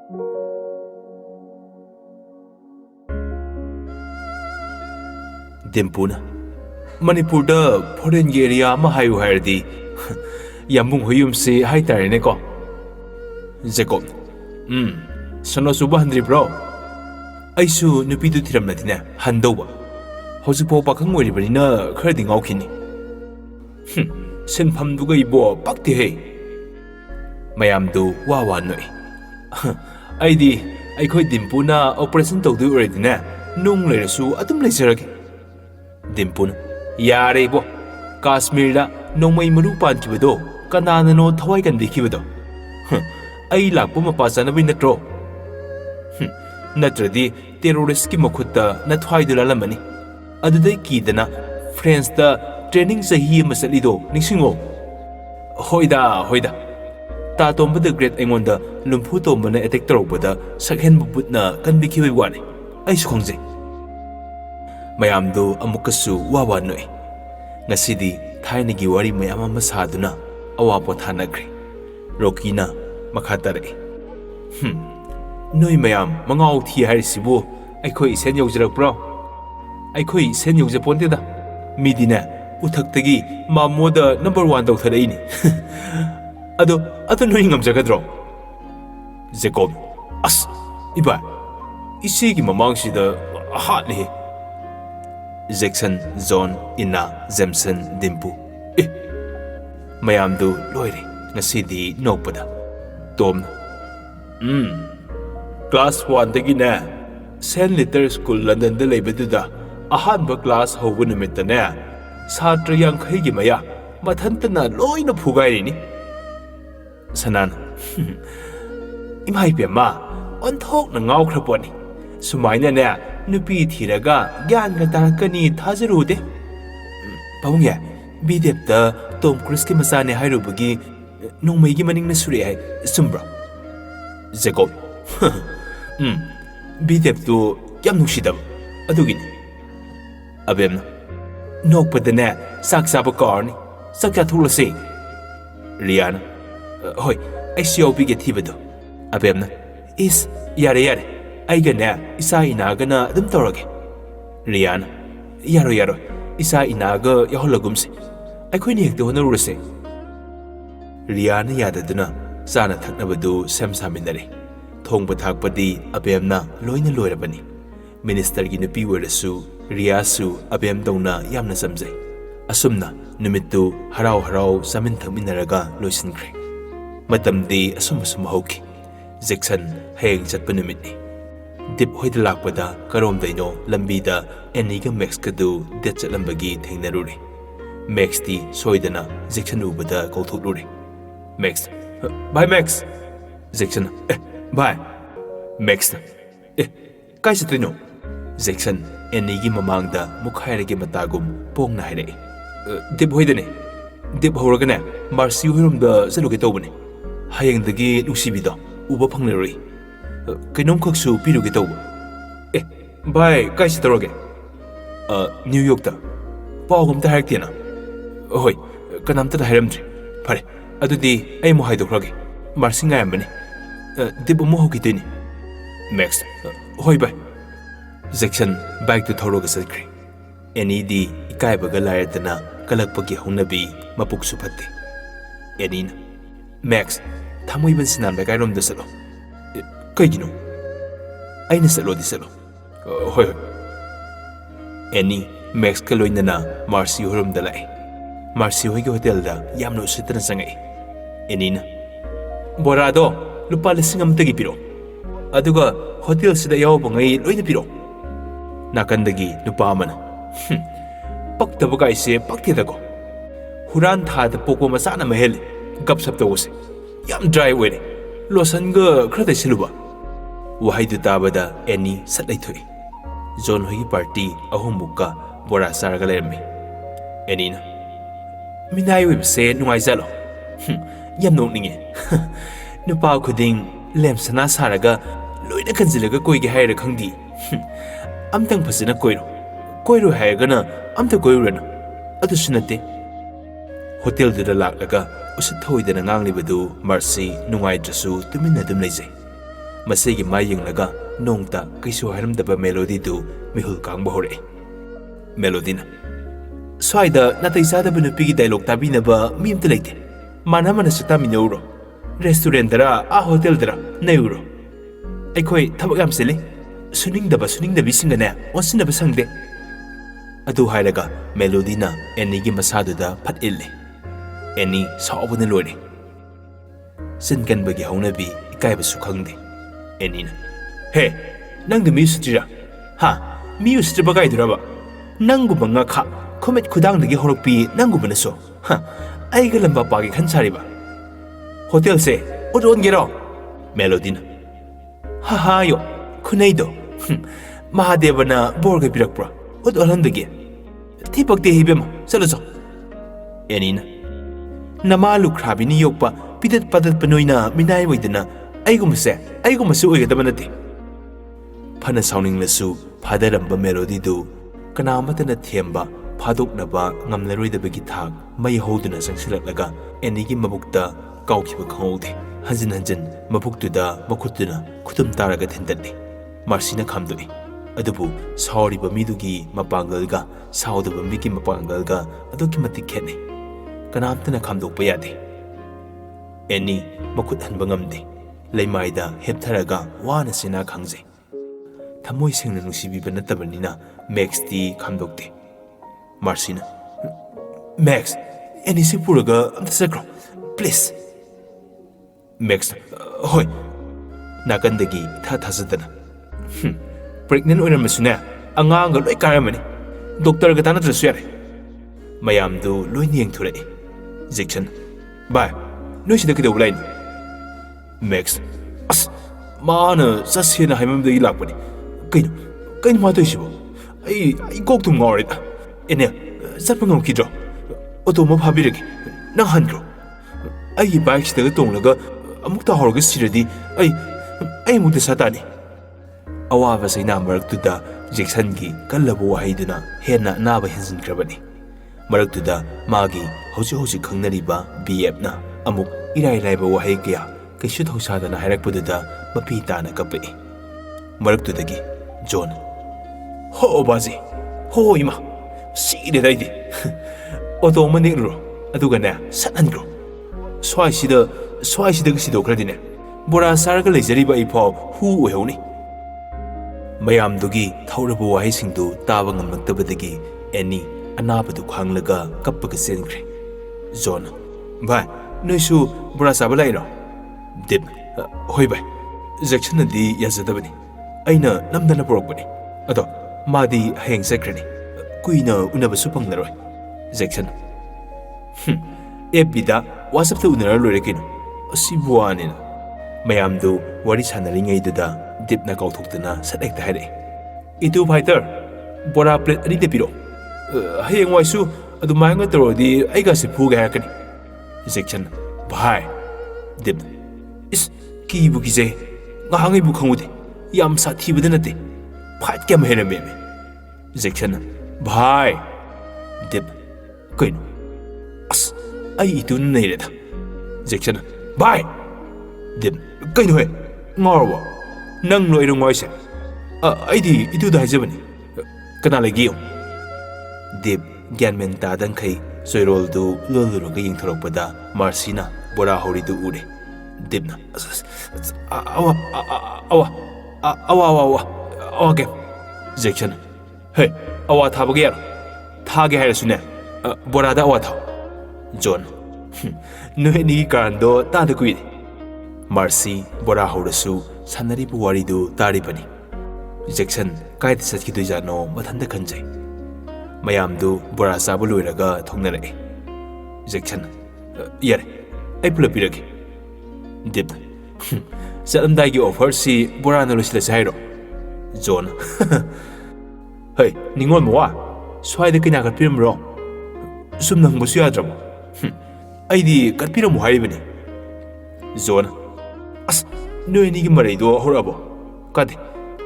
Dimpuna Manipurda foreign area ma hayu hairdi Yambung huyum si hai tarine ko Jacob Sono suba handri bro Aisu nupidu thiram natina handoba Hojipo pakang waribanina khardi ngawkhini Senphamduga ibo pakti he Mayamdu wawa noi Aidi aikhoi Dimpuna operation tawdu uredina nung leirasu atum leisarage Dimpuna yare ibo Kashmir da nongmai maru panchibado kanana no thawai kan dikhibado ai lakpo mapa chanabi natro natradi terrorist ki makhutta na thwai dula lamani adudai kidana France da training sahi masalido ningsingo hoida ta tomba the great aingonda lumphu tombana attack torobada sakhen butna kan bikhibai wani ai su khongje mayamdu amukasu wawa noi ngasidi thainagi wari mayam ama saduna awapo thanagre Rokina makhatare noi mayam mangau thi harisibu aikhoi sen yaujarak bro aikhoi sen yaujaponte da midina uthaktagi mamoda number 1 tawtharaini ado noi ngamjagadro Jacob as iba isigi mamangsida hatli Jackson John Ina Jameson Dimpu mayamdu loire ngasidi nokpada Tom Class 1 dagi na St. Liter School London da leibaduda ahanba class hobu numitta na satra yankhai gi maya mathantana loina phugairi ni Sanan imhai pema onthok na ngaw khraponi sumaina na nupi thiraga gyan ga tarakani thajarude pawngya bidepta Tom Cruise ki masane hairubagi nongmai gi maning na suri hai sumbra Jacob bidep tu yam nusidab adugini abemna nokpadana sak saba karni sakya thulase Riana hoi ICO bige thibado abemna is yare aigana isa inagana adum torage Riana yaro isa inaga yaholagumse aikhoi ni hekto honarurase Riana yadaduna sana thaknabadu samsaminare thongba thakpadi abemna loina loirabani minister gi nupi werasu Riasu abem dongna yamna samjai asumna numittu harau samin thaminaraga loisinkhre matamdi asum hauki Jackson hayeng chatpa numitni dip hoida lakpada karom daino lambida eniga Max kadu det chatlambagi thengnarure Max ti soidana Jackson ubada kauthoklure Max bye Max Jackson bye Max kai chatrino Jackson enigi mamangda mukhairage matagum pongna haire dip hoidane dip horagane Marcy hoiromda chaluge tawbane hayengdagi nusibido uba phangneroi kainom khaksu piruge tawba bye kai chatroge New York da pawgum ta hairtena hoi kanamta da hairamdri phare adudi ai mo haidokrage Marcy ngayambane dip mo hokiteni Max hoi bye Jackson bike to thoroga sakre enidi ikaibaga lairtana kalakpagi hongnabi mapuk suphatte enina Max thamoiban sinam da kairom da salo kaigino aina salo di salo hoi eni Max ka loinana Marcy horom da lai Marcy hoigi hotel da yamno usitana sangai enina borado lupa lising amtagi piro aduga hotel sida yawabangai loina piro nakandagi nupa amana paktaba kaise paktedago huran thada poko masana mahel gapsap tawse yam dry were losan ga khradai siluba wahaidu tabada eni satlai thoi John hoyi party ahumbuka bora saraga lermi enina minai webse nungai jalo yam nokninge nupa khuding lemsana saraga loina kanjilaga koige haira khangdi amtang phasina koiro haigana amta koirana adu sunate hotel dida laklaga usathoidana nganglibadu Marcy nungai drasu tuminna dum leijai ꯃꯁꯤꯒꯤ ꯃꯥꯏ ꯌꯦꯡꯂꯒ ꯅꯣꯡꯇ ꯀꯩꯁꯨ ꯍꯥꯏꯔꯝꯗꯕ ꯃꯦꯂꯣꯗꯤꯗꯨ ꯃꯤꯍꯨꯜ ꯀꯥꯡꯕ ꯍꯧꯔꯛꯏ꯫ ꯃꯦꯂꯣꯗꯤꯅ ꯁ꯭ꯋꯥꯏꯗ ꯅꯥꯇꯩ ꯆꯥꯗꯕ ꯅꯨꯄꯤꯒꯤ dialogue ꯇꯥꯕꯤꯅꯕ ꯃꯤ ꯑꯝꯇ ꯂꯩꯇꯦ꯫ ꯃꯥꯅ ꯃꯅꯁꯨ ꯇꯥꯃꯤꯟꯅꯧꯔꯣ, ꯔꯦꯁꯇꯨꯔꯦꯟꯗꯔ ꯍꯣꯇꯦꯜꯗꯔ ꯅꯩꯔꯨꯔꯣ꯫ ꯑꯩꯈꯣꯏ ꯊꯕꯛ ꯌꯥꯝ ꯆꯤꯜꯂꯤ, ꯁꯨꯅꯤꯡꯗꯕꯤꯁꯤꯡꯒꯅꯦ ꯑꯣꯟꯁꯤꯟꯅꯕ ꯁꯪꯗꯦ꯫ ꯑꯗꯨ ꯍꯥꯏꯔꯒ ꯃꯦꯂꯣꯗꯤꯅ ꯑꯦꯅꯤꯒꯤ ꯃꯁꯥꯗꯨꯗ ꯐꯠ ꯏꯜꯂꯤ꯫ ꯑꯦꯅꯤ ꯁꯥꯎꯕꯅ ꯂꯣꯏꯔꯦ꯫ ꯆꯤꯟ ꯀꯟꯕꯒꯤ ꯍꯧꯅꯕꯤ ꯏꯀꯥꯏꯕꯁꯨ ꯈꯪꯗꯦ꯫ ꯑꯦꯅꯤꯅ ꯍꯦ, ꯅꯪꯗꯨ ꯃꯤ ꯎꯁꯤꯠꯇ꯭ꯔꯤꯔꯥ? ꯍꯥ, ꯃꯤ ꯎꯁꯤꯠꯇ꯭ꯔꯕ ꯀꯥꯏꯗꯨꯔꯕ? ꯅꯪꯒꯨꯝꯕ ꯉꯥꯈꯥ ꯈꯨꯃꯤꯠ ꯈꯨꯗꯥꯡꯗꯒꯤ ꯍꯧꯔꯛꯄꯤ ꯅꯪꯒꯨꯝꯕꯅꯁꯨ ꯑꯩꯒ ꯂꯝꯕꯥ ꯄꯥꯒꯦ ꯈꯟ ꯁꯥꯔꯤꯕ? ꯍꯣꯇꯦꯜꯁꯦ ꯎꯠ-ꯑꯣꯟꯒꯦꯔꯣ? ꯃꯦꯂꯣꯗꯤꯅ ꯍꯥꯍꯥꯌꯣ ꯈꯨꯅꯩꯗꯣ ꯃꯍꯥꯗꯦꯕꯅ ꯕꯣꯔꯒ ꯄꯤꯔꯛꯄ꯭ꯔꯣ ꯎꯠ-ꯑꯣꯜꯍꯟꯕꯒꯤ? ꯊꯤ ꯄꯛꯇꯦ ꯏꯕꯦꯝꯃ, ꯆꯠꯂꯨꯆꯣ꯫ ꯑꯦꯅꯤꯅ ꯅꯃꯥ ꯂꯨꯈ꯭ꯔꯥꯕꯤꯅ ꯌꯣꯛꯄ ꯄꯤꯗꯠ ꯄꯥꯗꯠꯄ ꯅꯣꯏꯅ ꯃꯤꯅꯥꯏ ꯑꯣꯏꯗꯅ ꯑꯩꯒꯨꯝꯕꯁꯨ ꯑꯣꯏꯒꯗꯕ ꯅꯠꯇꯦ꯫ ꯐꯅ ꯁꯥꯎꯅꯤꯡꯂꯁꯨ ꯐꯥꯗꯔꯝꯕ ꯃꯦꯂꯣꯗꯤꯗꯨ ꯀꯅꯥꯃꯠꯇꯅ ꯊꯦꯝꯕ ꯐꯥꯗꯣꯛꯅꯕ ꯉꯝꯂꯔꯣꯏꯗꯕꯒꯤ ꯊꯥꯛ ꯃꯩ ꯍꯧꯗꯨꯅ ꯆꯪꯁꯤꯜꯂꯛꯂꯒ ꯑꯦꯅꯤꯒꯤ ꯃꯕꯨꯛꯇ ꯀꯥꯎꯈꯤꯕ ꯈꯪꯍꯧꯗꯦ꯫ ꯍꯟꯖꯤꯟ ꯍꯟꯖꯤꯟ ꯃꯕꯨꯛꯇꯨꯗ ꯃꯈꯨꯠꯇꯨꯅ ꯈꯨꯗꯨꯝ ꯇꯥꯔꯒ ꯊꯤꯟꯗꯠꯂꯤ꯫ ꯃꯥꯔꯁꯤꯅ ꯈꯥꯝꯗꯣꯛꯏ꯫ ꯑꯗꯨꯕꯨ ꯁꯥꯎꯔꯤꯕ ꯃꯤꯗꯨꯒꯤ ꯃꯄꯥꯡꯒꯜꯒ ꯁꯥꯎꯗꯕ ꯃꯤꯒꯤ ꯃꯄꯥꯡꯒꯜꯒ ꯑꯗꯨꯛꯀꯤ ꯃꯇꯤꯛ ꯈꯦꯠꯅꯩ꯫ ꯀꯅꯥꯝꯇꯅ ꯈꯥꯝꯗꯣꯛꯄ ꯌꯥꯗꯦ꯫ ꯑꯦꯅꯤ ꯃꯈꯨꯠ ꯍꯟꯕ ꯉꯝꯗꯦ꯫ ꯂꯩꯃꯥꯏꯗ ꯍꯦꯞꯊꯔꯒ ꯋꯥꯅ ꯆꯦꯅꯥ ꯈꯥꯡꯖꯩ꯫ ꯊꯃꯣꯏ ꯁꯦꯡꯅ ꯅꯨꯡꯁꯤꯕꯤꯕ ꯅꯠꯇꯕꯅꯤꯅ ꯃꯦꯛꯁꯇꯤ ꯈꯥꯝꯗꯣꯛꯇꯦ꯫ ꯃꯥꯔꯁꯤꯅ ꯃꯦꯛꯁ, ꯑꯦꯅꯤꯁꯤ ꯄꯨꯔꯒ ꯑꯝꯇ ꯆꯠꯈ꯭ꯔꯣ ꯄ꯭ꯂꯤꯖ꯫ ꯃꯦꯛꯁꯅ ꯍꯣꯏ꯫ ꯅꯥꯀꯟꯗꯒꯤ ꯏꯊꯥ ꯊꯥꯖꯗꯅ ꯄ꯭ꯔꯦꯒꯅꯦꯟ ꯑꯣꯏꯔꯝꯃꯁꯨꯅꯦ ꯑꯉꯥꯡꯒ ꯂꯣꯏ ꯀꯥꯏꯔꯝꯃꯅꯤ, ꯗꯣꯛꯇꯔꯒ ꯇꯥꯟꯅꯗ꯭ꯔꯁꯨ ꯌꯥꯔꯦ꯫ ꯃꯌꯥꯝꯗꯨ ꯂꯣꯏꯅ ꯌꯦꯡꯊꯣꯔꯛꯏ꯫ ꯖꯦꯛꯁꯟ ꯚꯥꯏ, ꯅꯣꯏ ꯁꯤꯗ ꯀꯩꯗꯧꯕ ꯂꯥꯛꯏꯅꯣ? ꯃꯦꯛꯁ ꯑꯁ, ꯃꯥꯅ ꯆꯠꯁꯦꯅ ꯍꯥꯏꯃꯟꯕꯗꯒꯤ ꯂꯥꯛꯄꯅꯤ꯫ ꯀꯩꯅꯣ ꯃꯥ ꯇꯧꯏꯁꯤꯕꯣ? ꯑꯩ ꯀꯣꯛꯇꯨꯝ ꯉꯥꯎꯔꯦꯗ꯫ ꯑꯦꯅꯦ, ꯆꯠꯄ ꯉꯝꯈꯤꯗ꯭ꯔꯣ? ꯑꯣꯇꯣ ꯑꯃ ꯐꯥꯕꯤꯔꯒꯦ, ꯅꯪ ꯍꯟꯈ꯭ꯔꯣ꯫ ꯑꯩꯒꯤ ꯕꯥꯏꯛꯁꯤꯗꯒ ꯇꯣꯡꯂꯒ ꯑꯃꯨꯛ ꯇꯥꯍꯧꯔꯒ ꯁꯤꯔꯗꯤ ꯑꯩ ꯑꯃꯨꯛ ꯗꯁꯥ ꯇꯥꯅꯤ꯫ ꯑꯋꯥꯕ ꯆꯩꯅꯥ ꯃꯔꯛꯇꯨꯗ ꯖꯦꯛꯁꯟꯒꯤ ꯀꯜꯂꯕ ꯋꯥꯍꯩꯗꯨꯅ ꯍꯦꯟꯅ ꯑꯅꯥꯕ ꯍꯦꯟꯖꯤꯟꯈ꯭ꯔꯕꯅꯤ꯫ ꯃꯔꯛꯇꯨꯗ ꯃꯥꯒꯤ ꯍꯧꯖꯤꯛ ꯈꯪꯅꯔꯤꯕ BFꯅ ꯑꯃꯨꯛ ꯏꯔꯥꯏ ꯂꯥꯏꯕ ꯋꯥꯍꯩ ꯀꯌꯥ ꯀꯩꯁꯨ ꯊꯧꯁꯥꯗꯅ ꯍꯥꯏꯔꯛꯄꯗꯨꯗ ꯃꯄꯤ ꯇꯥꯅ ꯀꯞꯄꯛꯏ꯫ ꯃꯔꯛꯇꯨꯗꯒꯤ ꯖꯣꯟ ꯍꯣ ꯕꯥꯖꯤ, ꯍꯣ ꯏꯃꯥ, ꯁꯤꯔꯦꯗ ꯑꯩꯗꯤ꯫ ꯑꯣꯇꯣ ꯑꯃ ꯅꯦꯛꯂꯨꯔꯣ, ꯑꯗꯨꯒꯅꯦ ꯁꯠ ꯍꯟꯈ꯭ꯔꯣ꯫ ꯁ꯭ꯋꯥꯏꯁꯤꯗꯒ ꯁꯤꯗꯣꯛꯈ꯭ꯔꯗꯤꯅꯦ ꯕꯣꯔꯥ ꯆꯥꯔꯒ ꯂꯩꯖꯔꯤꯕ ꯑꯩꯐꯥꯎ ꯍꯨ ꯑꯣꯏꯍꯧꯅꯤ꯫ ꯃꯌꯥꯝꯗꯨꯒꯤ ꯊꯧꯔꯕ ꯋꯥꯍꯩꯁꯤꯡꯗꯨ ꯇꯥꯕ ꯉꯝꯂꯛꯇꯕꯗꯒꯤ ꯑꯦꯅꯤ ꯑꯅꯥꯕꯗꯨ ꯈꯥꯡꯂꯒ ꯀꯞꯄꯒ ꯆꯦꯟꯈ꯭ꯔꯦ꯫ ꯖꯣꯟ ꯚꯥꯏ, ꯅꯣꯏꯁꯨ ꯕꯣꯔꯥ ꯆꯥꯕ ꯂꯥꯛꯏꯔꯣ? ꯗꯤꯞ ꯍꯣꯏ ꯚꯥꯏ, ꯖꯦꯛꯁꯟꯅꯗꯤ ꯌꯥꯖꯗꯕꯅꯤ, ꯑꯩꯅ ꯅꯝꯗꯅ ꯄꯨꯔꯛꯄꯅꯤ꯫ ꯑꯗꯣ ꯃꯥꯗꯤ ꯍꯌꯦꯡ ꯆꯠꯈ꯭ꯔꯅꯤ, ꯀꯨꯏꯅ ꯎꯅꯕꯁꯨ ꯐꯪꯂꯔꯣꯏ꯫ ꯖꯦꯛꯁꯟ FBꯗ ꯋꯥꯆꯞꯇ ꯎꯅꯔ ꯂꯣꯏꯔꯦ ꯀꯩꯅꯣ, ꯑꯁꯤꯕꯨ ꯋꯥꯅꯤꯅ꯫ ꯃꯌꯥꯝꯗꯨ ꯋꯥꯔꯤ ꯁꯥꯟꯅꯔꯤꯉꯩꯗꯨꯗ ꯗꯤꯞꯅ ꯀꯥꯎꯊꯣꯛꯇꯨꯅ ꯁꯠ ꯍꯦꯛꯇ ꯍꯥꯏꯔꯛꯏ꯫ ꯏꯇꯨ ꯐꯥꯏꯇꯔ, ꯕꯣꯔꯥ ꯄ꯭ꯂꯦꯠ 2 ꯄꯤꯔꯛꯑꯣ꯫ ꯍꯌꯦꯡꯋꯥꯏꯁꯨ ꯑꯗꯨꯃꯥꯏꯅ ꯇꯧꯔꯗꯤ ꯑꯩꯒꯁꯦ ꯐꯨꯒꯦ ꯍꯥꯏꯔꯛꯀꯅꯤ꯫ ꯖꯦꯛꯁꯟ ꯚꯥꯏ꯫ ꯗꯤꯞ ꯏꯁ, ꯀꯤꯕꯨ ꯀꯤꯖꯩ, ꯉꯍꯥꯡꯉꯩꯕꯨ ꯈꯪꯉꯨꯗꯦ, ꯌꯥꯝ ꯁꯥꯊꯤꯕꯗ ꯅꯠꯇꯦ, ꯐꯥꯏꯠ ꯀꯌꯥꯝ ꯍꯩꯔꯝꯃꯦꯃꯦ꯫ ꯖꯦꯛꯁꯟ ꯚꯥꯏ꯫ ꯗꯤꯞ ꯀꯩꯅꯣ? ꯑꯁ, ꯑꯩ ꯏꯇꯨꯅ ꯅꯩꯔꯦꯗ꯫ ꯖꯦꯛꯁꯟ ꯚꯥꯏ꯫ ꯗꯤꯞ ꯀꯩꯅꯣꯍꯦ, ꯉꯥꯎꯔꯕꯣ? ꯅꯪ ꯂꯣꯏꯔꯣ ꯉꯥꯎꯔꯤꯁꯦ? ꯑꯩꯗꯤ ꯏꯇꯨꯗ ꯍꯥꯏꯖꯕꯅꯤ, ꯀꯅꯥ ꯂꯩꯒꯦ ꯌꯦꯡꯉꯨ꯫ ꯗꯤꯞ ꯒ꯭ꯌꯥꯟꯃꯦꯟ ꯇꯥꯗꯪꯈꯩ ꯆꯣꯏꯔꯣꯜꯗꯨ ꯂꯣꯜꯂꯨꯔꯒ ꯌꯦꯡꯊꯣꯔꯛꯄꯗ ꯃꯥꯔꯁꯤꯅ ꯕꯣꯔꯥ ꯍꯧꯔꯤꯗꯨ ꯎꯔꯦ꯫ ꯗꯤꯞꯅ ꯑꯋꯥ ꯀꯦꯝ꯫ ꯖꯦꯛꯁꯟ ꯍꯦ, ꯑꯋꯥ ꯊꯥꯕꯒ ꯌꯥꯔꯣ, ꯊꯥꯒꯦ ꯍꯥꯏꯔꯁꯨꯅꯦ ꯕꯣꯔꯥꯗ ꯑꯋꯥ ꯊꯥꯎ꯫ ꯖꯣꯟ ꯅꯣꯏ ꯑꯅꯤꯒꯤ ꯀꯥꯔꯟꯗꯣ ꯇꯥꯗ ꯀꯨꯏꯔꯦ꯫ ꯃꯥꯔꯁꯤ ꯕꯣꯔꯥ ꯍꯧꯔꯁꯨ ꯁꯥꯟꯅꯔꯤꯕ ꯋꯥꯔꯤꯗꯨ ꯇꯥꯔꯤꯕꯅꯤ꯫ ꯖꯦꯛꯁꯟ ꯀꯥꯏꯗ ꯆꯠꯈꯤꯗꯣꯏꯖꯥꯠꯅꯣ ꯃꯊꯟꯇ ꯈꯟꯖꯩ꯫ ꯃꯌꯥꯝꯗꯨ ꯕꯣꯔꯥ ꯆꯥꯕ ꯂꯣꯏꯔꯒ ꯊꯣꯛꯅꯔꯛꯏ꯫ ꯖꯦꯛꯁꯟ ꯌꯥꯔꯦ, ꯑꯩ ꯄꯨꯂꯞ ꯄꯤꯔꯒꯦ꯫ ꯗꯤꯞ ꯆꯠꯂꯝꯗꯥꯏꯒꯤ ꯑꯣꯐꯔꯁꯤ ꯕꯣꯔꯥꯅ ꯂꯣꯏꯁꯤꯜꯂꯁꯤ ꯍꯥꯏꯔꯣ? ꯖꯣꯟ ꯍꯩ ꯅꯤꯡꯉꯣꯜ ꯃꯋꯥ, ꯁ꯭ꯋꯥꯏꯗ ꯀꯩꯅꯥ ꯀꯠꯄꯤꯔꯝꯕ꯭ꯔꯣ? ꯁꯨꯝ ꯍꯪꯕꯁꯨ ꯌꯥꯗ꯭ꯔꯕꯣ? ꯑꯩꯗꯤ ꯀꯠꯄꯤꯔꯝꯃꯨ ꯍꯥꯏꯔꯤꯕꯅꯤ꯫ ꯖꯣꯟ ꯑꯁ, ꯅꯣꯏ ꯑꯅꯤꯒꯤ ꯃꯔꯩꯗꯣ ꯍꯧꯔꯛꯑꯕꯣ? ꯀꯥꯗꯦ,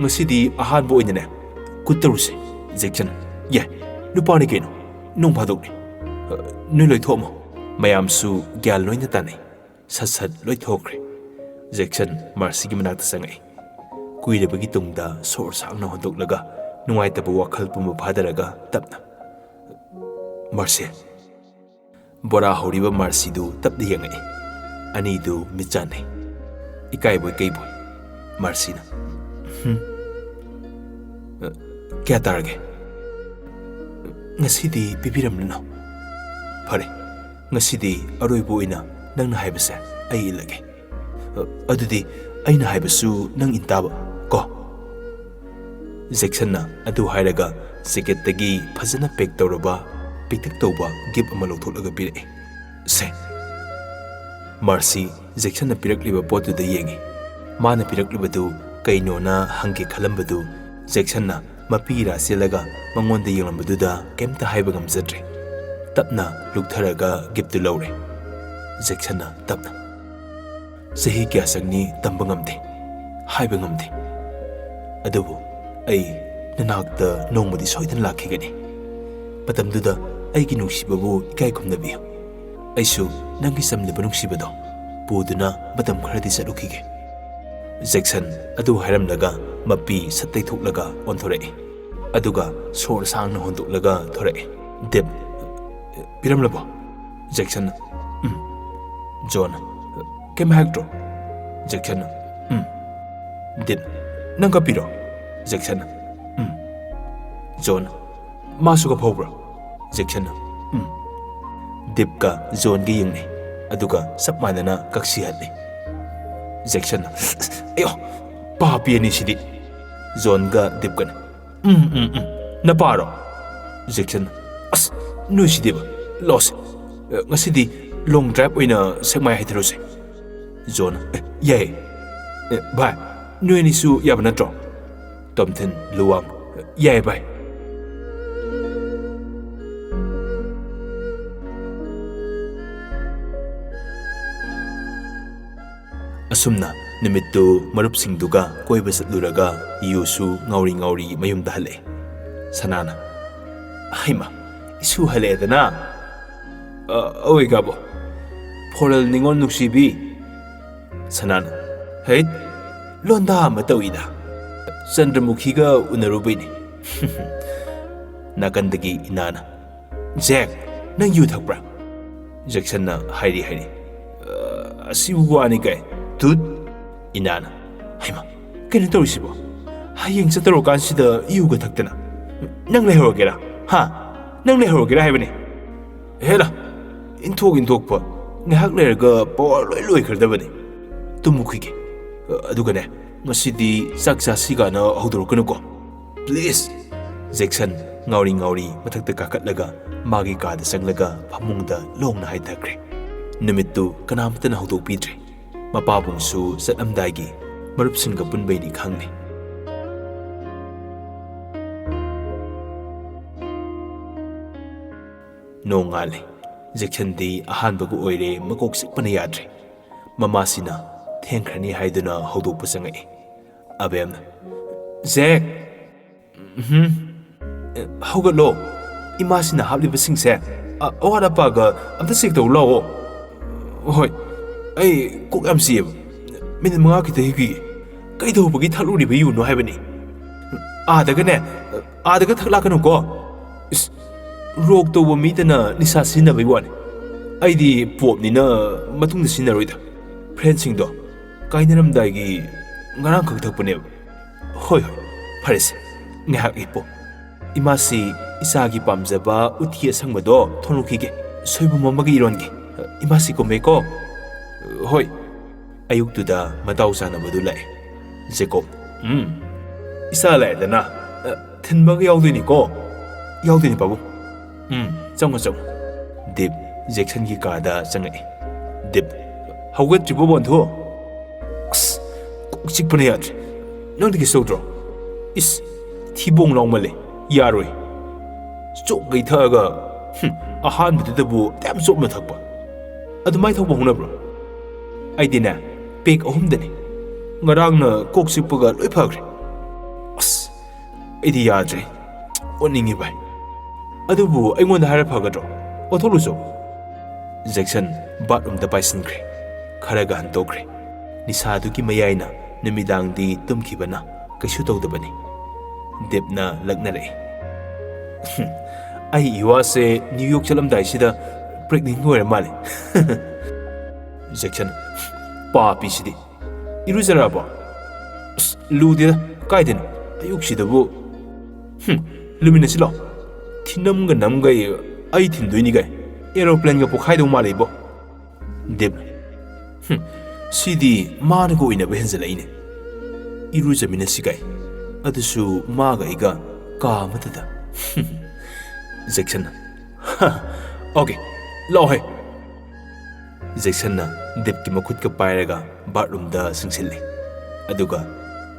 ꯉꯁꯤꯗꯤ ꯑꯍꯥꯟꯕ ꯑꯣꯏꯅꯅꯦ ꯀꯨꯠ ꯇꯧꯔꯨꯁꯦ꯫ ꯖꯦꯛꯁꯟ ꯌꯥꯏ, ꯅꯨꯄꯥꯅꯤ ꯀꯩꯅꯣ, ꯅꯣꯡ ꯐꯥꯗꯣꯛꯅꯤ꯫ ꯅꯣꯏ ꯂꯣꯏꯊꯣꯛꯑꯝꯃꯣ꯫ ꯃꯌꯥꯝꯁꯨ ꯒ꯭ꯌꯥꯟ ꯂꯣꯏꯅ ꯇꯥꯅꯩ꯫ ꯁꯠ ꯂꯣꯏꯊꯣꯛꯈ꯭ꯔꯦ꯫ ꯖꯦꯛꯁꯟ ꯃꯥꯔꯁꯤꯒꯤ ꯃꯅꯥꯛꯇ ꯆꯪꯉꯛꯏ꯫ ꯀꯨꯏꯔꯕꯒꯤ ꯇꯨꯡꯗ ꯁꯣꯔ ꯁꯥꯡꯅ ꯍꯣꯟꯗꯣꯛꯂꯒ ꯅꯨꯡꯉꯥꯏꯇꯕ ꯋꯥꯈꯜ ꯄꯨꯝꯕ ꯐꯥꯗꯔꯒ ꯇꯞꯅ ꯃꯥꯔꯁꯦ ꯕꯣꯔꯥ ꯍꯧꯔꯤꯕ ꯃꯥꯔꯁꯤꯗꯨ ꯇꯞꯅ ꯌꯦꯡꯉꯛꯏ ꯑꯅꯤꯗꯨ ꯃꯤꯠ ꯆꯥꯟꯅꯩ ꯏꯀꯥꯏꯕꯣꯏ ꯀꯩꯕꯣꯏ ꯃꯥꯔꯁꯤꯅ ꯀꯌꯥ ꯇꯥꯔꯒꯦ ꯉꯁꯤꯗꯤ ꯄꯤꯕꯤꯔꯝꯂꯅꯨ ꯐꯔꯦ ꯉꯁꯤꯗꯤ ꯑꯔꯣꯏꯕ ꯑꯣꯏꯅ ꯅꯪꯅ ꯍꯥꯏꯕꯁꯦ ꯑꯩ ꯏꯜꯂꯒꯦ ꯑꯗꯨꯗꯤ ꯑꯩꯅ ꯍꯥꯏꯕꯁꯨ ꯅꯪ ꯏꯟꯇꯥꯕ ꯀꯣ ꯖꯦꯛꯁꯟꯅ ꯑꯗꯨ ꯍꯥꯏꯔꯒ ꯖꯦꯀꯦꯠꯇꯒꯤ ꯐꯖꯅ ꯄꯦꯛ ꯇꯧꯔꯕ ꯄꯤꯛꯇꯛ ꯇꯧꯕ ꯒꯤꯐ ꯑꯃ ꯂꯧꯊꯣꯛꯂꯒ ꯄꯤꯔꯛꯏ ꯁꯦ ꯃꯥꯔꯁꯤ ꯖꯦꯛꯁꯟꯅ ꯄꯤꯔꯛꯂꯤꯕ ꯄꯣꯠꯇꯨꯗ ꯌꯦꯡꯉꯤ ꯃꯥꯅ ꯄꯤꯔꯛꯂꯤꯕꯗꯨ ꯀꯩꯅꯣꯅ ꯍꯪꯒꯦ ꯈꯜꯂꯝꯕꯗꯨ ꯖꯦꯛꯁꯟꯅ ꯃꯄꯤꯔꯥ ꯆꯦꯜꯂꯒ ꯃꯉꯣꯟꯗ ꯌꯦꯡꯂꯝꯕꯗꯨꯗ ꯀꯩꯝꯇ ꯍꯥꯏꯕ ꯉꯝꯖꯗ꯭ꯔꯦ ꯇꯞꯅ ꯂꯨꯛꯊꯔꯒ ꯒꯤꯐꯇꯨ ꯂꯧꯔꯦ ꯖꯦꯛꯁꯟꯅ ꯇꯞꯅ ꯆꯍꯤ ꯀꯌꯥ ꯆꯪꯅꯤ ꯇꯝꯕ ꯉꯝꯗꯦ ꯍꯥꯏꯕ ꯉꯝꯗꯦ ꯑꯗꯨꯕꯨ ꯑꯩ ꯅꯅꯥꯛꯇ ꯅꯣꯡꯃꯗꯤ ꯁꯣꯏꯗꯅ ꯂꯥꯛꯈꯤꯒꯅꯤ ꯃꯇꯝꯗꯨꯗ ꯑꯩꯒꯤ ꯅꯨꯡꯁꯤꯕꯕꯨ ꯏꯀꯥꯏ ꯈꯨꯝꯅꯕꯤꯌꯨ ꯑꯩꯁꯨ ꯅꯪꯒꯤ ꯆꯝꯂꯤꯕ ꯅꯨꯡꯁꯤꯕꯗꯣ ꯄꯨꯗꯨꯅ ꯃꯇꯝ ꯈꯔꯗꯤ ꯆꯠꯂꯨꯈꯤꯒꯦ ꯖꯦꯛꯁꯟ ꯑꯗꯨ ꯍꯥꯏꯔꯝꯂꯒ ꯃꯄꯤ ꯁꯠ ꯇꯩꯊꯣꯛꯂꯒ ꯑꯣꯟꯊꯣꯔꯛꯏ ꯑꯗꯨꯒ ꯁꯣꯔ ꯁꯥꯡꯅ ꯍꯣꯟꯗꯣꯛꯂꯒ ꯊꯣꯔꯛꯏ ꯗꯤꯞ ꯄꯤꯔꯝꯂꯕꯣ ꯖꯦꯛꯁꯟꯅ ꯖꯣꯟ ꯀꯩꯝ ꯍꯥꯏꯔꯛꯇ꯭ꯔꯣ ꯖꯦꯛꯁꯟꯅ ꯗꯤꯞ ꯅꯪ ꯀꯞꯄꯤꯔꯣ ꯖꯦꯛꯁꯟꯅ ꯖꯣꯟ ꯃꯥꯁꯨ ꯀꯞꯍꯧꯕ꯭ꯔꯣ ꯖꯦꯛꯁꯟꯅ ꯗꯤꯞꯀ ꯖꯣꯟꯒ ꯌꯦꯡꯅꯩ ꯑꯗꯨꯒ ꯆꯞ ꯃꯥꯟꯅꯅ ꯀꯛꯁꯤꯍꯜꯂꯤ ꯖꯦꯛꯁꯟꯅ ꯑꯌꯣ ꯄꯥꯄꯤ ꯑꯅꯤꯁꯤꯗꯤ ꯖꯣꯟꯒ ꯗꯤꯞꯀꯅ ꯅꯄꯥꯔꯣ ꯖꯦꯛꯁꯟꯅ ꯑꯁ ꯅꯣꯏꯁꯤꯗꯤꯕ ꯂꯣꯁ ꯉꯁꯤꯗꯤ ꯂꯣꯡ ꯗ꯭ꯔꯥꯏꯚ ꯑꯣꯏꯅ ꯁꯦꯛꯃꯥꯏ ꯍꯥꯏꯊꯔꯨꯁꯦ ꯖꯣꯟ ꯌꯥꯏ ꯚꯥꯏ ꯅꯣꯏ ꯑꯅꯤꯁꯨ ꯌꯥꯕ ꯅꯠꯇ꯭ꯔꯣ ꯇꯣꯝꯊꯤꯟ ꯂꯨꯋꯥꯡ ꯌꯥꯏ ꯚꯥꯏ ꯑꯁꯨꯝꯅ ꯅꯨꯃꯤꯠꯇꯨ ꯃꯔꯨꯞꯁꯤꯡꯗꯨꯒ ꯀꯣꯏꯕ ꯆꯠꯂꯨꯔꯒ ꯌꯨꯁꯨ ꯉꯥꯎꯔꯤ ꯉꯥꯎꯔꯤ ꯃꯌꯨꯝꯗ ꯍꯜꯂꯛꯑꯦ ꯁꯅꯥꯅ ꯍꯩꯃ ꯏꯁꯨ ꯍꯜꯂꯛꯑꯦꯗꯅ ꯑꯣꯏ ꯒꯥꯕꯣ ꯐꯣꯔꯦꯜ ꯅꯤꯉꯣꯜ ꯅꯨꯡꯁꯤꯕꯤ ꯁꯅꯥꯅ ꯍꯩꯠ ꯂꯣꯟꯗꯥ ꯑꯃ ꯇꯧꯏꯗ ꯆꯟꯗ꯭ꯔꯃꯨꯈꯤꯒ ꯎꯅꯔꯨꯕꯩꯅꯤ ꯅꯥꯀꯟꯗꯒꯤ ꯏꯅꯥꯅ ꯖꯦꯛ ꯅꯪ ꯌꯨ ꯊꯛꯄ꯭ꯔꯥ ꯖꯦꯛꯁꯟꯅ ꯍꯥꯏꯔꯤ ꯑꯁꯤꯕꯨ ꯋꯥꯅꯤ ꯀꯥꯏ ꯇꯨꯠ ꯏꯅꯥꯅ ꯍꯩꯃ ꯀꯩꯅꯣ ꯇꯧꯔꯤꯁꯤꯕꯣ ꯍꯌꯦꯡ ꯆꯠꯇꯧꯔꯀꯥꯟꯁꯤꯗ ꯌꯨꯒ ꯊꯛꯇꯅ ꯅꯪ ꯂꯩꯍꯧꯔꯒꯦꯔꯥ ꯍꯥ ꯅꯪ ꯂꯩꯍꯧꯔꯒꯦꯔꯥ ꯍꯥꯏꯕꯅꯤ ꯍꯦꯂꯥ ꯏꯟꯊꯣꯛꯄ ꯉꯥꯏꯍꯥꯛ ꯂꯩꯔꯒ ꯄꯋꯥꯔ ꯂꯣꯏ ꯂꯣꯏꯈ꯭ꯔꯗꯕꯅꯤ ꯇꯨꯝꯃꯨꯈꯤꯒꯦ ꯑꯗꯨꯒꯅꯦ ꯉꯁꯤꯗꯤ ꯆꯥꯛ ꯆꯥꯁꯤꯒꯥꯅ ꯍꯧꯗꯣꯔꯛꯀꯅꯨꯀꯣ ꯄ꯭ꯂꯤꯖ ꯖꯦꯛꯁꯟ ꯉꯥꯎꯔꯤ ꯉꯥꯎꯔꯤ ꯃꯊꯛꯇ ꯀꯥꯈꯠꯂꯒ ꯃꯥꯒꯤ ꯀꯥꯗ ꯆꯪꯂꯒ ꯐꯃꯨꯡꯗ ꯂꯣꯡꯅ ꯍꯥꯏꯊꯈ꯭ꯔꯦ ꯅꯨꯃꯤꯠꯇꯨ ꯀꯅꯥꯝꯇꯅ ꯍꯧꯗꯣꯛꯄꯤꯗ꯭ꯔꯦ ꯃꯄꯥꯕꯨꯡꯁꯨ ꯆꯠꯂꯝꯗꯥꯏꯒꯤ ꯃꯔꯨꯞꯁꯤꯡꯒ ꯄꯨꯟꯕꯩꯅꯤ ꯈꯪꯅꯤ ꯅꯣꯡꯉꯥꯜꯂꯦ ꯖꯦꯛꯁꯟꯗꯤ ꯑꯍꯥꯟꯕꯒ ꯑꯣꯏꯔꯦ ꯃꯀꯣꯛ ꯆꯤꯛꯄꯅ ꯌꯥꯗ꯭ꯔꯦ ꯃꯃꯥꯁꯤꯅ ꯊꯦꯡꯈ꯭ꯔꯅꯤ ꯍꯥꯏꯗꯨꯅ ꯍꯧꯗꯣꯛꯄ ꯆꯪꯉꯛꯏ ꯑꯕꯦꯝꯅ ꯖꯦꯛ ꯍꯧꯒꯠꯂꯣ ꯏꯃꯥꯁꯤꯅ ꯍꯥꯞꯂꯤꯕꯁꯤꯡꯁꯦ ꯑꯋꯥꯠ ꯑꯄꯥꯒ ꯑꯝꯇ ꯆꯦꯛ ꯇꯧ ꯂꯥꯛꯑꯣ ꯍꯣꯏ ꯑꯩ ꯀꯣꯛ ꯌꯥꯝ ꯆꯤꯛꯑꯦꯕ ꯃꯤꯅꯤꯠ 5 ꯈꯤꯇ ꯍꯤꯞꯈꯤꯒꯦ ꯀꯩꯗꯧꯕꯒꯤ ꯊꯛꯂꯨꯔꯤꯕ ꯌꯨꯅꯣ ꯍꯥꯏꯕꯅꯤ ꯑꯥꯗꯒ ꯊꯛꯂꯛꯀꯅꯨꯀꯣ ꯏꯁ ꯔꯣꯛ ꯇꯧꯕ ꯃꯤꯗꯅ ꯅꯤꯁꯥ ꯁꯤꯖꯤꯟꯅꯕꯩ ꯋꯥꯅꯤ ꯑꯩꯗꯤ ꯄꯣꯞꯅꯤꯅ ꯃꯇꯨꯡꯗ ꯁꯤꯖꯤꯟꯅꯔꯣꯏꯗ ꯐ꯭ꯔꯦꯟꯁꯤꯡꯗꯣ ꯀꯥꯏꯅꯔꯝꯗꯥꯏꯒꯤ ꯉꯔꯥꯡꯈꯛ ꯊꯛꯄꯅꯦꯕ ꯍꯣꯏ ꯐꯔꯦꯁꯦ ꯉꯥꯏꯍꯥꯛ ꯍꯤꯞꯄꯣ ꯏꯃꯥꯁꯤ ꯏꯆꯥꯒꯤ ꯄꯥꯝꯖꯕ ꯎꯇꯤ ꯑꯁꯪꯕꯗꯣ ꯊꯣꯡꯂꯨꯈꯤꯒꯦ ꯁꯣꯏꯕꯨꯝ ꯑꯃꯒ ꯏꯔꯣꯟꯒꯦ ꯏꯃꯥꯁꯤ ꯀꯨꯝꯃꯦꯀꯣ ꯍꯣꯏ ꯑꯌꯨꯛꯇꯨꯗ ꯃꯇꯥꯎ ꯆꯥꯅꯕꯗꯨ ꯂꯥꯛꯑꯦ ꯖꯦꯀꯣꯕ ꯏꯆꯥ ꯂꯥꯛꯑꯦꯗꯅ ꯊꯤꯟꯕꯒ ꯌꯥꯎꯗꯣꯏꯅꯤꯀꯣ ꯌꯥꯎꯗꯣꯏꯅꯤ ꯄꯥꯕꯨꯡ ꯆꯪꯉꯣ ꯗꯤꯞ ꯖꯦꯛꯁꯟꯒꯤ ꯀꯥꯗ ꯆꯪꯉꯛꯏ ꯗꯤꯞ ꯍꯧꯒꯠꯇ꯭ꯔꯤꯕꯣ ꯕꯣꯟꯊꯨ ꯑꯁ ꯀꯣꯛ ꯆꯤꯛꯄꯅ ꯌꯥꯗ꯭ꯔꯦ ꯅꯪꯗꯤ ꯀꯩꯁꯨ ꯇꯧꯗ꯭ꯔꯣ ꯏꯁ ꯊꯤꯕꯣꯡ ꯂꯥꯎꯃꯜꯂꯦ ꯌꯥꯔꯣꯏ ꯆꯣꯞꯒꯩ ꯊꯛꯑꯒ ꯑꯍꯥꯟꯕꯗꯨꯗꯕꯨ ꯌꯥꯝ ꯆꯣꯞꯅ ꯊꯛꯄ ꯑꯗꯨꯃꯥꯏꯅ ꯊꯛꯄ ꯍꯧꯅꯕ꯭ꯔꯣ ꯑꯩꯗꯤꯅꯦ ꯄꯦꯛ 3ꯗꯅꯤ ꯉꯔꯥꯡꯅ ꯀꯣꯛ ꯆꯤꯛꯄꯒ ꯂꯣꯏ ꯐꯈ꯭ꯔꯦ ꯑꯁ ꯑꯩꯗꯤ ꯌꯥꯗ꯭ꯔꯦ ꯑꯣꯟꯅꯤꯡꯉꯤ ꯚꯥꯏ ꯑꯗꯨꯕꯨ ꯑꯩꯉꯣꯟꯗ ꯍꯥꯏꯔ ꯐꯒꯗ꯭ꯔꯣ ꯑꯣꯟꯊꯣꯛꯂꯨꯆꯣ ꯖꯦꯛꯁꯟ ꯕꯥꯠꯔꯨꯝꯗ ꯄꯥꯏꯁꯤꯟꯈ꯭ꯔꯦ ꯈꯔꯒ ꯍꯟꯇꯣꯛꯈ꯭ꯔꯦ ꯅꯤꯁꯥꯗꯨꯒꯤ ꯃꯌꯥꯏꯅ ꯅꯨꯃꯤꯗꯥꯡꯗꯤ ꯇꯨꯝꯈꯤꯕꯅ ꯀꯩꯁꯨ ꯇꯧꯗꯕꯅꯤ꯫ ꯗꯤꯞꯅ ꯂꯛꯅꯔꯛꯏ꯫ ꯑꯩ ꯏꯋꯥꯁꯦ ꯅ꯭ꯌꯨ ꯌꯣꯔꯛ ꯆꯠꯂꯝꯗꯥꯏꯁꯤꯗ ꯄ꯭ꯔꯦꯒꯅꯦꯟ ꯑꯣꯏꯔ ꯃꯥꯜꯂꯦ꯫ ꯖꯦꯛꯁꯟ ꯄꯥꯄꯤꯁꯤꯗꯤ ꯏꯔꯨꯖꯔꯛꯑꯕꯣ? ꯑꯁ ꯂꯨꯗꯦꯗ ꯀꯥꯏꯗꯅꯣ ꯑꯌꯨꯛꯁꯤꯗꯕꯨ ꯂꯨꯃꯤꯟꯅꯁꯤ ꯂꯥꯛꯑꯣ꯫ ꯊꯤꯅꯝꯒ ꯅꯝꯒꯩ ꯑꯩ ꯊꯤꯟꯗꯣꯏꯅꯤꯒꯩ ꯑꯦꯔꯣꯄ꯭ꯂꯦꯟꯒ ꯄꯣꯛꯈꯥꯏꯗꯧ ꯃꯥꯜꯂꯦ ꯏꯕꯣ꯫ ꯗꯤꯞ ꯁꯤꯗꯤ ꯃꯥꯅꯒ ꯑꯣꯏꯅꯕ ꯍꯦꯟꯖꯜꯂꯛꯏꯅꯦ꯫ ꯏꯔꯨꯖꯃꯤꯟꯅꯁꯤꯒꯩ ꯑꯗꯨꯁꯨ ꯃꯥꯒ ꯑꯩꯒ ꯀꯥ ꯑꯃꯇꯗ꯫ ꯖꯦꯛꯁꯟꯅ ꯑꯣꯀꯦ ꯂꯥꯛꯑꯣꯍꯦ꯫ ꯖꯦꯛꯁꯟꯅ ꯗꯤꯞꯀꯤ ꯃꯈꯨꯠꯀ ꯄꯥꯏꯔꯒ ꯕꯥꯠꯔꯨꯝꯗ ꯆꯪꯁꯤꯜꯂꯤ꯫ ꯑꯗꯨꯒ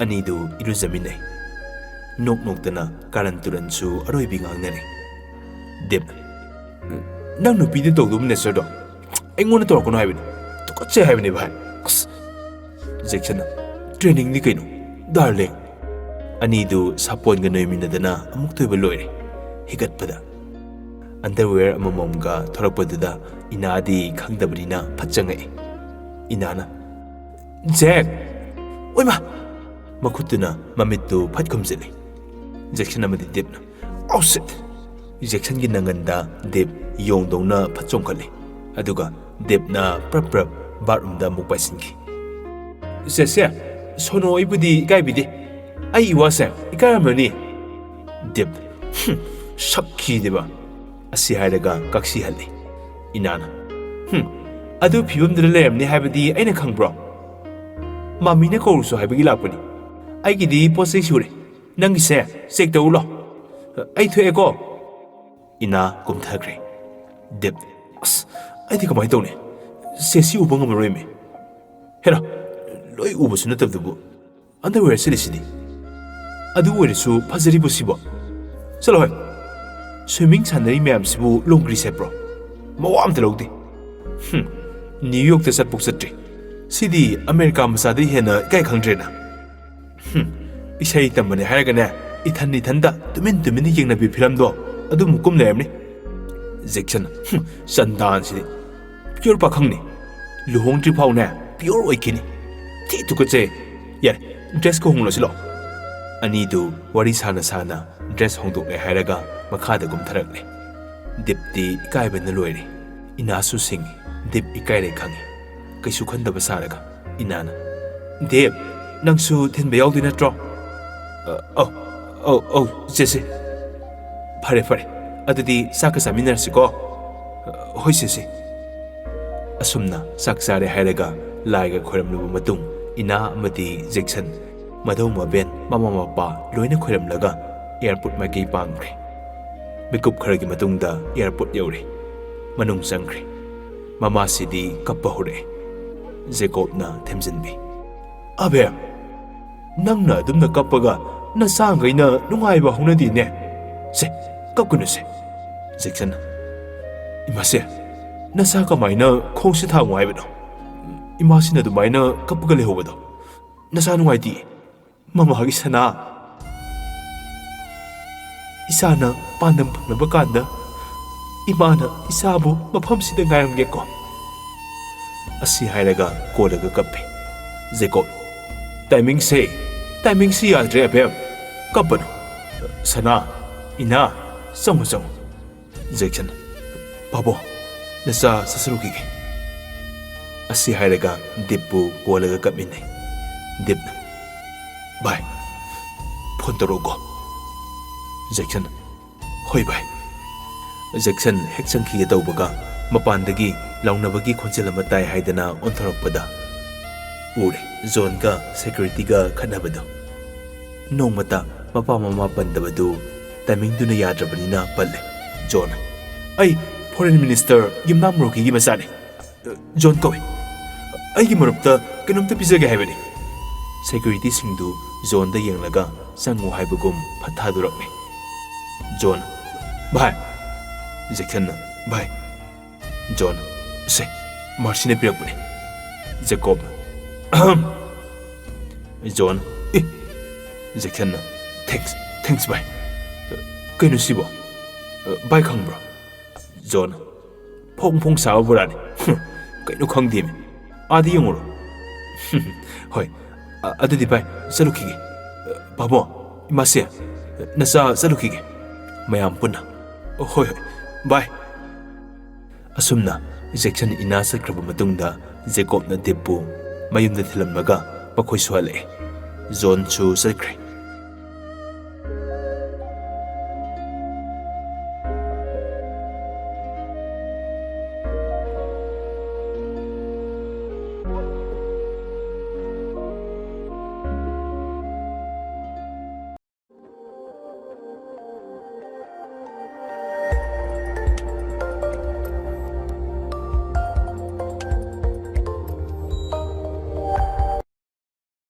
ꯑꯅꯤꯗꯨ ꯏꯔꯨꯖꯃꯤꯟꯅꯩ꯫ ꯅꯣꯛ ꯅꯣꯛꯇꯅ ꯀꯥꯔꯟ ꯇꯨꯔꯟꯁꯨ ꯑꯔꯣꯏꯕꯤ ꯉꯥꯡꯅꯔꯤ꯫ ꯗꯤꯞ ꯅꯪ ꯅꯨꯄꯤꯗ ꯇꯧꯗꯧꯕ ꯅꯦꯆꯔꯗꯣ ꯑꯩꯉꯣꯟꯗ ꯇꯧꯔꯛꯀꯅꯣ ꯍꯥꯏꯕꯅꯤ꯫ ꯇꯨꯀꯠꯆꯩ ꯍꯥꯏꯕꯅꯤ ꯚꯥꯏ꯫ ꯑꯁ ꯖꯦꯛꯁꯟꯅ ꯇ꯭ꯔꯦꯅꯤꯡꯅꯤ ꯀꯩꯅꯣ ꯗꯥꯔꯂꯤꯡ꯫ ꯑꯅꯤꯗꯨ ꯁꯥꯄꯣꯟꯒ ꯅꯣꯏꯃꯤꯟꯅꯗꯅ ꯑꯃꯨꯛ ꯇꯣꯏꯕ ꯂꯣꯏꯔꯦ꯫ ꯍꯤꯒꯠꯄꯗ ꯑꯟꯗꯔꯋꯦꯌꯔ ꯑꯃꯃꯝꯒ ꯊꯣꯔꯛꯄꯗꯨꯗ ꯏꯅꯥꯗꯤ ꯈꯪꯗꯕꯅꯤꯅ ꯐꯠ ꯆꯪꯉꯛꯏ꯫ ꯏꯅꯥꯅ ꯖꯦꯛ ꯑꯣꯏꯃꯥ ꯃꯈꯨꯠꯇꯨꯅ ꯃꯃꯤꯠꯇꯨ ꯐꯠ ꯈꯨꯝꯖꯤꯜꯂꯤ꯫ ꯖꯦꯛꯁꯟ ꯑꯃꯗꯤ ꯗꯤꯞꯅ ꯑꯥꯎꯁꯤꯠ꯫ ꯖꯦꯛꯁꯟꯒꯤ ꯅꯪꯒꯟꯗ ꯗꯤꯞ ꯌꯣꯡꯗꯧꯅ ꯐꯠ ꯆꯣꯡꯈꯠꯂꯤ꯫ ꯑꯗꯨꯒ ꯗꯤꯞꯅ ꯄ꯭ꯔꯞ ꯄ꯭ꯔꯞ ꯕꯥꯠꯔꯨꯝꯗ ꯑꯃꯨꯛ ꯄꯥꯏꯁꯤꯟꯈꯤ꯫ ꯁꯦ ꯁꯣꯅꯣ ꯑꯩꯕꯨꯗꯤ ꯏꯀꯥꯏꯕꯤꯗꯦ꯫ ꯑꯩ ꯏꯋꯥꯁꯦ ꯏꯀꯥꯏꯔꯝꯃꯅꯤ꯫ ꯗꯤꯞ ꯁꯛꯈꯤꯗꯦꯕ ꯑꯁꯤ ꯍꯥꯏꯔꯒ ꯀꯛꯁꯤꯍꯜꯂꯤ꯫ ꯏꯅꯥꯅ ꯑꯗꯨ ꯐꯤꯕꯝꯗꯨꯗ ꯂꯩꯔꯝꯅꯤ ꯍꯥꯏꯕꯗꯤ ꯑꯩꯅ ꯈꯪꯕ꯭ꯔꯣ? ꯃꯃꯤꯅ ꯀꯧꯔꯨꯁꯨ ꯍꯥꯏꯕꯒꯤ ꯂꯥꯛꯄꯅꯤ꯫ ꯑꯩꯒꯤꯗꯤ ꯄꯣꯠ ꯆꯩ ꯁꯨꯔꯦ꯫ ꯅꯪꯒꯤꯁꯦ ꯆꯦꯛ ꯇꯧꯔꯨ ꯂꯥꯎ꯫ ꯑꯩ ꯊꯣꯛꯑꯦꯀꯣ꯫ ꯏꯅꯥ ꯀꯨꯝꯊꯈ꯭ꯔꯦ꯫ ꯗꯤꯞ ꯑꯁ ꯑꯩꯗꯤ ꯀꯃꯥꯏꯅ ꯇꯧꯅꯤ? ꯁꯤ ꯎꯕ ꯉꯝꯃꯔꯣꯏꯃꯦ꯫ ꯍꯦꯔꯥ ꯂꯣꯏ ꯎꯕꯁꯨ ꯅꯠꯇꯕꯗꯨꯕꯨ ꯑꯟꯗꯔꯋꯦꯌꯔ ꯁꯤꯜꯂꯤꯁꯤꯗꯤ꯫ ꯑꯗꯨ ꯑꯣꯏꯔꯁꯨ ꯐꯖꯔꯤꯕꯣ ꯁꯤꯕꯣ? ꯆꯠꯂꯣ ꯍꯣꯏ꯫ ꯁ꯭ꯋꯤꯃꯤꯡ ꯁꯥꯟꯅꯔꯤ ꯃꯌꯥꯝꯁꯤꯕꯨ ꯂꯣꯡꯒ꯭ꯔꯤ ꯁꯦꯠꯄ꯭ꯔꯣ? ꯃꯋꯥ ꯑꯝꯇ ꯂꯧꯗꯦ꯫ ꯅ꯭ꯌꯨ ꯌꯣꯔꯛꯇ ꯆꯠꯄꯨꯛ ꯆꯠꯇ꯭ꯔꯤ꯫ ꯁꯤꯗꯤ ꯑꯃꯦꯔꯤꯀꯥ ꯃꯆꯥꯗꯩ ꯍꯦꯟꯅ ꯏꯀꯥꯏ ꯈꯪꯗ꯭ꯔꯦꯅ꯫ ꯏꯁꯩ ꯇꯝꯕꯅꯦ ꯍꯥꯏꯔꯒꯅꯦ ꯏꯊꯟꯗ ꯇꯨꯃꯤꯟꯅ ꯌꯦꯡꯅꯕꯤ ꯐꯤꯂꯝꯗꯣ ꯑꯗꯨꯃꯨꯛ ꯀꯨꯝ ꯂꯩꯔꯝꯅꯤ꯫ ꯖꯦꯛꯁꯟ ꯆꯟꯗꯥꯟꯁꯤꯗꯤ ꯄꯤꯌꯣꯔ ꯄꯥꯈꯪꯅꯤ꯫ ꯂꯨꯍꯣꯡꯗ꯭ꯔꯤ ꯐꯥꯎꯅꯦ ꯄꯤꯌꯣꯔ ꯑꯣꯏꯈꯤꯅꯤ꯫ ꯊꯤ ꯇꯨꯀꯠꯆꯩ꯫ ꯌꯥꯔꯦ ꯗ꯭ꯔꯦꯁꯀ ꯍꯣꯡꯂꯁꯤ ꯂꯥꯛꯑꯣ꯫ ꯑꯅꯤꯗꯨ ꯋꯥꯔꯤ ꯁꯥꯅ ꯗ꯭ꯔꯦꯁ ꯍꯣꯡꯗꯣꯛꯂꯦ ꯍꯥꯏꯔꯒ ꯃꯈꯥꯗ ꯀꯨꯝꯊꯔꯛꯂꯦ꯫ ꯗꯤꯞꯇꯤ ꯏꯀꯥꯏꯕꯅ ꯂꯣꯏꯔꯦ꯫ ꯏꯅꯥꯁꯨ ꯁꯤꯡꯉꯤ꯫ ꯗꯤꯞ ꯏꯀꯥꯏꯔꯦ ꯈꯪꯉꯤ꯫ ꯀꯩꯁꯨ ꯈꯟꯗꯕ ꯁꯥꯔꯒ ꯏꯅꯥꯅ ꯗꯤꯞ ꯅꯪꯁꯨ ꯊꯤꯟꯕ ꯌꯥꯎꯗꯣꯏ ꯅꯠꯇ꯭ꯔꯣ? ꯑꯧ ꯆꯦꯆꯦ꯫ ꯐꯔꯦ ꯑꯗꯨꯗꯤ ꯆꯥꯛꯀ ꯆꯥꯃꯤꯟꯅꯔꯁꯤꯀꯣ꯫ ꯍꯣꯏ ꯆꯦꯆꯦ꯫ ꯑꯁꯨꯝꯅ ꯆꯥꯛ ꯆꯥꯔꯦ ꯍꯥꯏꯔꯒ ꯂꯥꯏꯒ ꯈꯣꯏꯔꯝꯂꯕ ꯃꯇꯨꯡ ꯏꯅꯥ ꯑꯃꯗꯤ ꯖꯦꯛꯁꯟ ꯃꯙꯧ ꯃꯕꯦꯟ ꯃꯃꯥ ꯃꯄꯥ ꯂꯣꯏꯅ ꯈꯣꯏꯔꯝꯂꯒ ꯑꯦꯌꯥꯔꯄꯣꯔꯠ ꯃꯥꯏꯀꯩ ꯄꯥꯡꯈ꯭ꯔꯦ꯫ ꯃꯤꯀꯨꯞ ꯈꯔꯒꯤ ꯃꯇꯨꯡꯗ ꯑꯦꯌꯥꯔꯄꯣꯔꯠ ꯌꯧꯔꯦ꯫ ꯃꯅꯨꯡ ꯆꯪꯈ꯭ꯔꯦ꯫ ꯃꯃꯥꯁꯤꯗꯤ ꯀꯞꯄ ꯍꯧꯔꯛꯑꯦ꯫ ꯖꯦꯀꯣꯕꯅ ꯊꯦꯝꯖꯤꯟꯕꯤ꯫ ꯑꯕꯦꯝ ꯅꯪꯅ ꯑꯗꯨꯝꯅ ꯀꯞꯄꯒ ꯅꯆꯥꯈꯩꯅ ꯅꯨꯡꯉꯥꯏꯕ ꯍꯧꯅꯗꯦꯅꯦ꯫ ꯁꯦ ꯀꯞꯀꯅꯨꯁꯦ꯫ ꯖꯦꯛꯁꯟꯅ ꯏꯃꯥꯁꯦ ꯅꯆꯥ ꯀꯃꯥꯏꯅ ꯈꯣꯡꯁꯦ ꯊꯥꯡꯉꯨ ꯍꯥꯏꯕꯅꯣ? ꯏꯃꯥꯁꯤꯅ ꯑꯗꯨꯃꯥꯏꯅ ꯀꯞꯄꯒ ꯂꯩꯍꯧꯕꯗꯣ ꯅꯆꯥ ꯅꯨꯡꯉꯥꯏꯇꯦ꯫ ꯃꯃꯥꯒꯤ ꯁꯅꯥ ꯏꯆꯥꯅ ꯄꯥꯟꯗꯝ ꯐꯪꯂꯕ ꯀꯥꯟꯗ ꯏꯃꯥꯅ ꯏꯆꯥꯕꯨ ꯃꯐꯝꯁꯤꯗ ꯉꯥꯏꯔꯝꯒꯦꯀꯣ꯫ ꯑꯁꯤ ꯍꯥꯏꯔꯒ ꯀꯣꯜꯂꯒ ꯀꯞꯄꯤ꯫ ꯖꯦꯀꯣꯕ ꯇꯥꯏꯃꯤꯡꯁꯤ ꯌꯥꯗ꯭ꯔꯦ ꯑꯕꯦꯝ ꯀꯞꯄꯅꯨ꯫ ꯁꯅꯥ ꯏꯅꯥ ꯆꯪꯉꯨ꯫ ꯖꯦꯛꯁꯟ ꯄꯥꯕꯣ ꯅꯆꯥ ꯆꯠꯆꯔꯨꯈꯤꯒꯦ꯫ ꯑꯁꯤ ꯍꯥꯏꯔꯒ ꯗꯤꯞꯄꯨ ꯀꯣꯜꯂꯒ ꯀꯞꯃꯤꯟꯅꯩ꯫ ꯗꯤꯞꯅ ꯚꯥꯏ ꯐꯣꯟ ꯇꯧꯔꯛꯎꯀꯣ꯫ ꯖꯦꯛꯁꯟ ꯍꯣꯏ ꯚꯥꯏ꯫ ꯖꯦꯛꯁꯟ ꯍꯦꯛ ꯆꯪꯈꯤꯒꯦ ꯇꯧꯕꯒ ꯃꯄꯥꯟꯗꯒꯤ ꯂꯥꯎꯅꯕꯒꯤ ꯈꯣꯟꯖꯦꯜ ꯑꯃ ꯇꯥꯏ ꯍꯥꯏꯗꯅ ꯑꯣꯟꯊꯣꯔꯛꯄꯗ ꯎꯔꯦ ꯖꯣꯟꯒ ꯁꯦꯀ꯭ꯌꯨꯔꯤꯇꯤꯒ ꯈꯠꯅꯕꯗꯣ꯫ ꯅꯣꯡꯃꯇ ꯃꯄꯥ ꯃꯃꯥ ꯄꯟꯗꯕꯗꯨ ꯇꯥꯏꯃꯤꯡꯗꯨꯅ ꯌꯥꯗ꯭ꯔꯕꯅꯤꯅ ꯄꯜꯂꯦ꯫ ꯖꯣꯟꯅ ꯑꯩ ꯐꯣꯔꯦꯟ ꯃꯤꯅꯤꯁꯇꯔ ꯌꯨꯝꯅꯥꯝ ꯃꯣꯔꯣꯀꯤꯒꯤ ꯃꯆꯥꯅꯤ꯫ ꯖꯣꯟ ꯀꯧꯏ꯫ ꯑꯩꯒꯤ ꯃꯔꯨꯞꯇ ꯀꯩꯅꯣꯝꯇ ꯄꯤꯖꯒꯦ ꯍꯥꯏꯕꯅꯤ꯫ ꯁꯦꯀ꯭ꯌꯨꯔꯤꯇꯤꯁꯤꯡꯗꯨ ꯖꯣꯟꯗ ꯌꯦꯡꯂꯒ ꯆꯪꯉꯨ ꯍꯥꯏꯕꯒꯨꯝ ꯐꯠ ꯊꯥꯗꯣꯔꯛꯂꯦ꯫ ꯖꯣꯟ ꯚꯥꯏ꯫ ꯖꯦꯛꯁꯟꯅ ꯚꯥꯏ꯫ ꯖꯣꯟ ꯁꯦ ꯃꯥꯔꯁꯤꯅ ꯄꯤꯔꯛꯄꯅꯤ꯫ ꯖꯦꯀꯣꯕꯅ ꯖꯣꯟ ꯖꯦꯛꯁꯟꯅ ꯊꯦꯡꯛꯁ ꯚꯥꯏ꯫ ꯀꯩꯅꯣ ꯁꯤꯕꯣ ꯚꯥꯏ ꯈꯪꯕ꯭ꯔꯣ? ꯖꯣꯟ ꯐꯣꯡ ꯁꯥꯕ ꯕꯣꯔꯥꯅꯤ꯫ ꯀꯩꯅꯣ ꯈꯪꯗꯦꯃꯤ ꯑꯥꯗ ꯌꯦꯡꯉꯨꯔꯣ꯫ ꯍꯣꯏ ꯑꯗꯨꯗꯤ ꯚꯥꯏ ꯆꯠꯂꯨꯈꯤꯒꯦ ꯄꯥꯕꯣ ꯏꯃꯥꯁꯦ ꯅꯆꯥ ꯆꯠꯂꯨꯈꯤꯒꯦ ꯃꯌꯥꯝ ꯄꯨꯟꯅ ꯍꯣꯏ ꯍꯣꯏ ꯚꯥꯏ ꯑꯁꯨꯝꯅ ꯖꯦꯛꯁꯟ ꯏꯅꯥ ꯆꯠꯈ꯭ꯔꯕ ꯃꯇꯨꯡꯗ ꯖꯦꯀꯣꯕꯅ ꯗꯤꯞꯄꯨ ꯃꯌꯨꯝꯗ ꯊꯤꯜꯂꯝꯂꯒ ꯃꯈꯣꯏꯁꯨ ꯍꯜꯂꯛꯑꯦ ꯖꯣꯟꯁꯨ ꯆꯠꯈ꯭ꯔꯦ